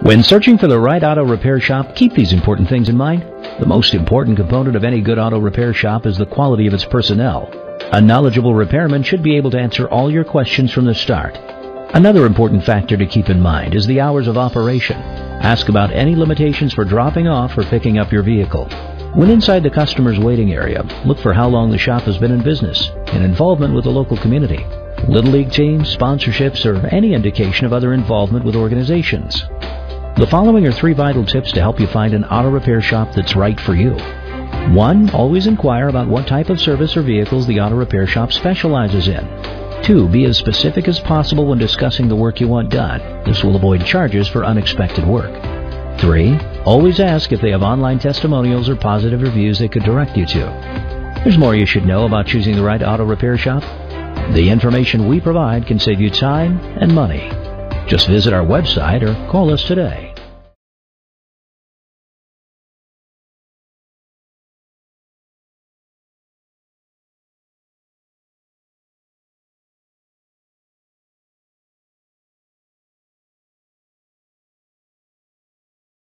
When searching for the right auto repair shop, keep these important things in mind. The most important component of any good auto repair shop is the quality of its personnel. A knowledgeable repairman should be able to answer all your questions from the start. Another important factor to keep in mind is the hours of operation. Ask about any limitations for dropping off or picking up your vehicle. When inside the customer's waiting area, look for how long the shop has been in business and involvement with the local community, Little League teams, sponsorships, or any indication of other involvement with organizations. The following are 3 vital tips to help you find an auto repair shop that's right for you. 1. Always inquire about what type of service or vehicles the auto repair shop specializes in. 2. Be as specific as possible when discussing the work you want done. This will avoid charges for unexpected work. 3. Always ask if they have online testimonials or positive reviews they could direct you to. There's more you should know about choosing the right auto repair shop. The information we provide can save you time and money. Just visit our website or call us today.